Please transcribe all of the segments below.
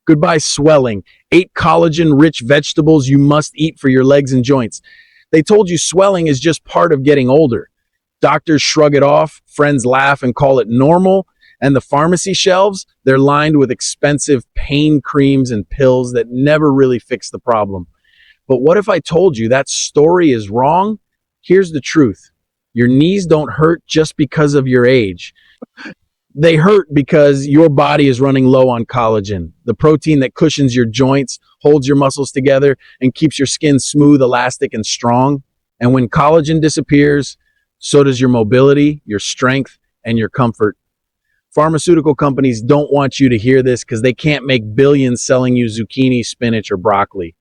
Goodbye swelling. 8 collagen-rich vegetables you must eat for your legs and joints. They told you swelling is just part of getting older. Doctors shrug it off, friends laugh and call it normal, and the pharmacy shelves, they're lined with expensive pain creams and pills that never really fix the problem. But what if I told you that story is wrong? Here's the truth. Your knees don't hurt just because of your age. They hurt because your body is running low on collagen, the protein that cushions your joints, holds your muscles together, and keeps your skin smooth, elastic, and strong. And when collagen disappears, so does your mobility, your strength, and your comfort. Pharmaceutical companies don't want you to hear this because they can't make billions selling you zucchini, spinach, or broccoli.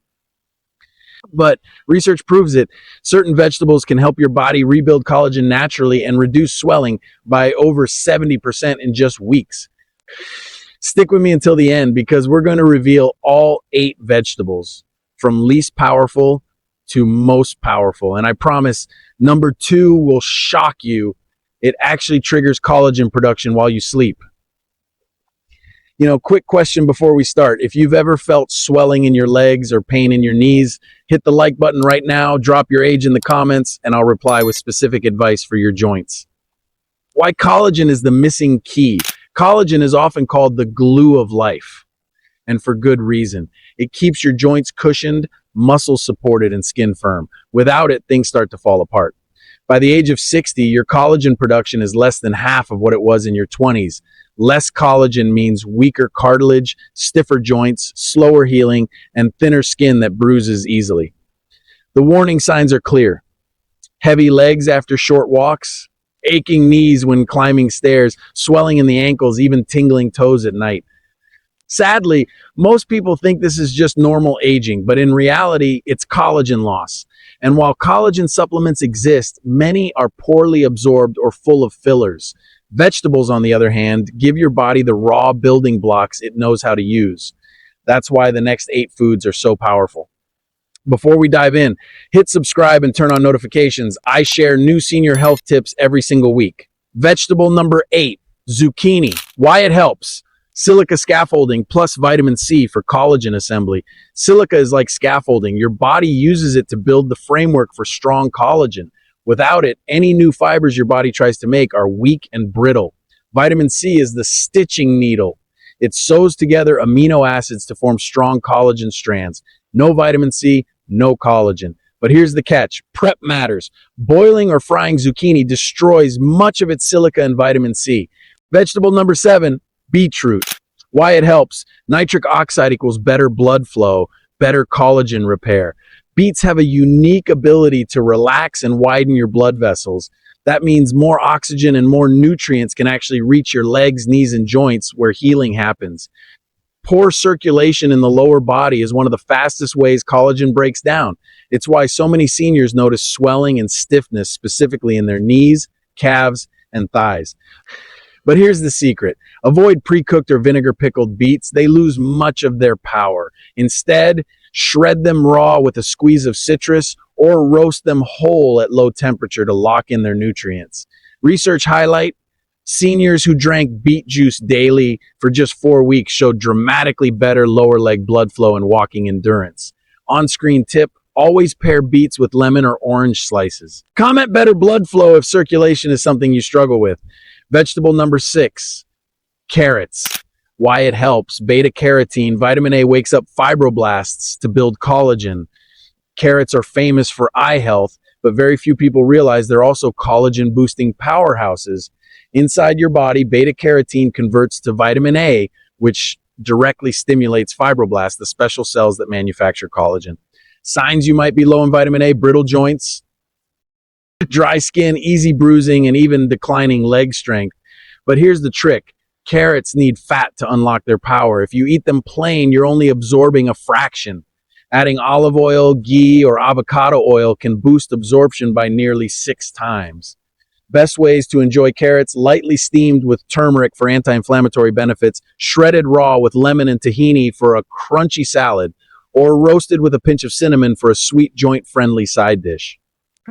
But research proves it. Certain vegetables can help your body rebuild collagen naturally and reduce swelling by over 70% in just weeks. Stick with me until the end because we're going to reveal all 8 vegetables from least powerful to most powerful. And I promise number 2 will shock you. It actually triggers collagen production while you sleep. Quick question before we start. If you've ever felt swelling in your legs or pain in your knees, hit the like button right now, drop your age in the comments, and I'll reply with specific advice for your joints. Why collagen is the missing key. Collagen is often called the glue of life, and for good reason. It keeps your joints cushioned, muscles supported, and skin firm. Without it, things start to fall apart. By the age of 60, your collagen production is less than half of what it was in your 20s. Less collagen means weaker cartilage, stiffer joints, slower healing, and thinner skin that bruises easily. The warning signs are clear. Heavy legs after short walks, aching knees when climbing stairs, swelling in the ankles, even tingling toes at night. Sadly, most people think this is just normal aging, but in reality, it's collagen loss. And while collagen supplements exist, many are poorly absorbed or full of fillers. Vegetables, on the other hand, give your body the raw building blocks it knows how to use. That's why the next 8 foods are so powerful. Before we dive in, hit subscribe and turn on notifications. I share new senior health tips every single week. Vegetable number 8, zucchini. Why it helps. Silica scaffolding plus vitamin C for collagen assembly. Silica is like scaffolding. Your body uses it to build the framework for strong collagen. Without it, any new fibers your body tries to make are weak and brittle. Vitamin C is the stitching needle. It sews together amino acids to form strong collagen strands. No vitamin C, no collagen. But here's the catch. Prep matters. Boiling or frying zucchini destroys much of its silica and vitamin C. Vegetable number 7, beetroot. Why it helps. Nitric oxide equals better blood flow, better collagen repair. Beets have a unique ability to relax and widen your blood vessels. That means more oxygen and more nutrients can actually reach your legs, knees, and joints where healing happens. Poor circulation in the lower body is one of the fastest ways collagen breaks down. It's why so many seniors notice swelling and stiffness, specifically in their knees, calves, and thighs. But here's the secret. Avoid pre-cooked or vinegar-pickled beets. They lose much of their power. Instead, shred them raw with a squeeze of citrus or roast them whole at low temperature to lock in their nutrients. Research highlight, seniors who drank beet juice daily for just 4 weeks showed dramatically better lower leg blood flow and walking endurance. On-screen tip, always pair beets with lemon or orange slices. Comment better blood flow if circulation is something you struggle with. Vegetable number 6, carrots. Why it helps. Beta-carotene, vitamin A wakes up fibroblasts to build collagen. Carrots are famous for eye health, but very few people realize they're also collagen-boosting powerhouses. Inside your body, beta-carotene converts to vitamin A, which directly stimulates fibroblasts, the special cells that manufacture collagen. Signs you might be low in vitamin A: brittle joints, dry skin, easy bruising, and even declining leg strength. But here's the trick. Carrots need fat to unlock their power. If you eat them plain, you're only absorbing a fraction. Adding olive oil, ghee, or avocado oil can boost absorption by nearly 6 times. Best ways to enjoy carrots: lightly steamed with turmeric for anti-inflammatory benefits, shredded raw with lemon and tahini for a crunchy salad, or roasted with a pinch of cinnamon for a sweet joint-friendly side dish.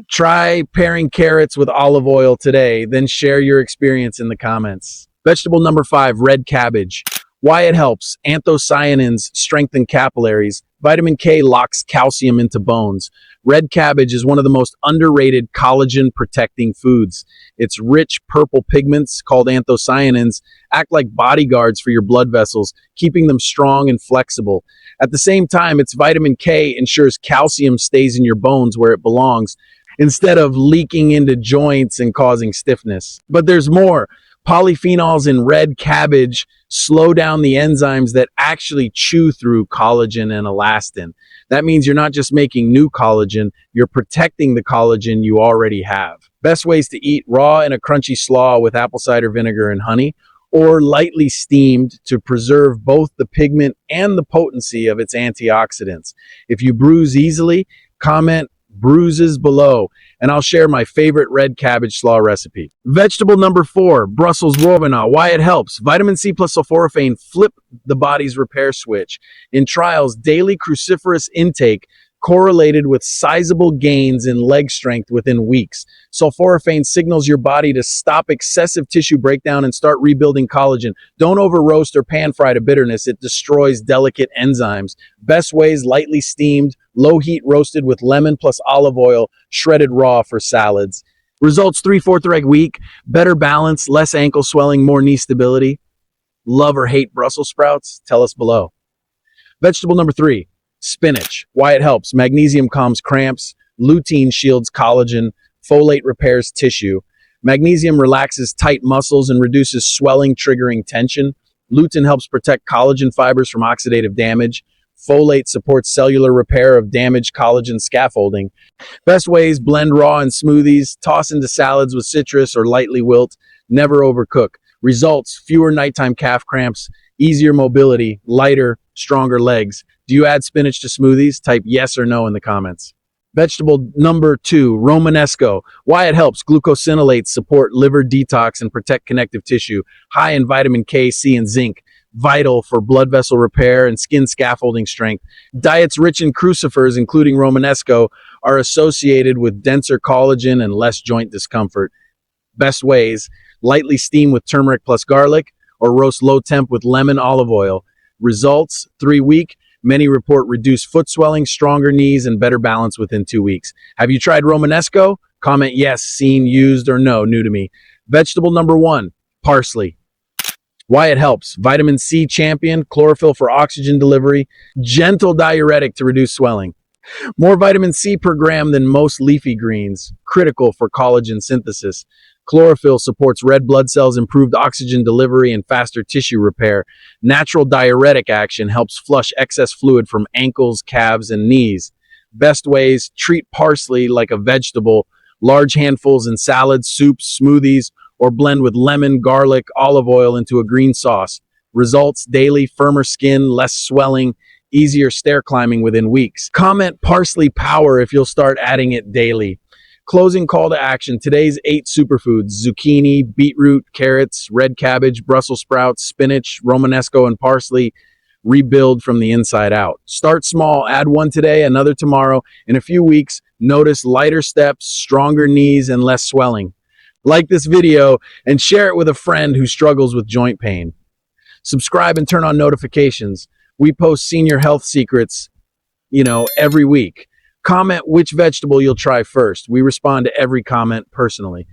Try pairing carrots with olive oil today, then share your experience in the comments. Vegetable number 5, red cabbage. Why it helps. Anthocyanins strengthen capillaries. Vitamin K locks calcium into bones. Red cabbage is one of the most underrated collagen-protecting foods. Its rich purple pigments, called anthocyanins, act like bodyguards for your blood vessels, keeping them strong and flexible. At the same time, its vitamin K ensures calcium stays in your bones where it belongs, instead of leaking into joints and causing stiffness. But there's more. Polyphenols in red cabbage slow down the enzymes that actually chew through collagen and elastin. That means you're not just making new collagen, you're protecting the collagen you already have. Best ways to eat: raw in a crunchy slaw with apple cider vinegar and honey, or lightly steamed to preserve both the pigment and the potency of its antioxidants. If you bruise easily, comment bruises below, and I'll share my favorite red cabbage slaw recipe. Vegetable number 4, Brussels wovena. Why it helps. Vitamin C plus sulforaphane flip the body's repair switch. In trials, daily cruciferous intake correlated with sizable gains in leg strength within weeks. Sulforaphane signals your body to stop excessive tissue breakdown and start rebuilding collagen. Don't over roast or pan fry to bitterness. It destroys delicate enzymes. Best ways: lightly steamed, low heat roasted with lemon plus olive oil, shredded raw for salads. Results: 3/4 egg week, better balance, less ankle swelling, more knee stability. Love or hate Brussels sprouts? Tell us below. Vegetable number 3, spinach. Why it helps. Magnesium calms cramps, lutein shields collagen, folate repairs tissue. Magnesium relaxes tight muscles and reduces swelling, triggering tension. Lutein helps protect collagen fibers from oxidative damage. Folate supports cellular repair of damaged collagen scaffolding. Best ways: blend raw in smoothies, toss into salads with citrus, or lightly wilt. Never overcook. Results: fewer nighttime calf cramps, easier mobility, lighter, stronger legs. Do you add spinach to smoothies? Type yes or no in the comments. Vegetable number 2, Romanesco. Why it helps. Glucosinolates support liver detox and protect connective tissue. High in vitamin K, C, and zinc. Vital for blood vessel repair and skin scaffolding strength. Diets rich in crucifers, including Romanesco, are associated with denser collagen and less joint discomfort. Best ways: lightly steam with turmeric plus garlic, or roast low temp with lemon olive oil. Results: 3 week. Many report reduced foot swelling, stronger knees, and better balance within 2 weeks. Have you tried Romanesco? Comment yes, seen, used, or no, new to me. Vegetable number 1, parsley. Why it helps. Vitamin C champion, chlorophyll for oxygen delivery, gentle diuretic to reduce swelling. More vitamin C per gram than most leafy greens, critical for collagen synthesis. Chlorophyll supports red blood cells, improved oxygen delivery, and faster tissue repair. Natural diuretic action helps flush excess fluid from ankles, calves, and knees. Best ways: treat parsley like a vegetable, large handfuls in salads, soups, smoothies, or blend with lemon, garlic, olive oil into a green sauce. Results: daily, firmer skin, less swelling, easier stair climbing within weeks. Comment parsley power if you'll start adding it daily. Closing call to action: today's 8 superfoods: zucchini, beetroot, carrots, red cabbage, Brussels sprouts, spinach, Romanesco, and parsley. Rebuild from the inside out. Start small, add one today, another tomorrow. In a few weeks, notice lighter steps, stronger knees, and less swelling. Like this video and share it with a friend who struggles with joint pain. Subscribe and turn on notifications. We post senior health secrets, every week. Comment which vegetable you'll try first. We respond to every comment personally.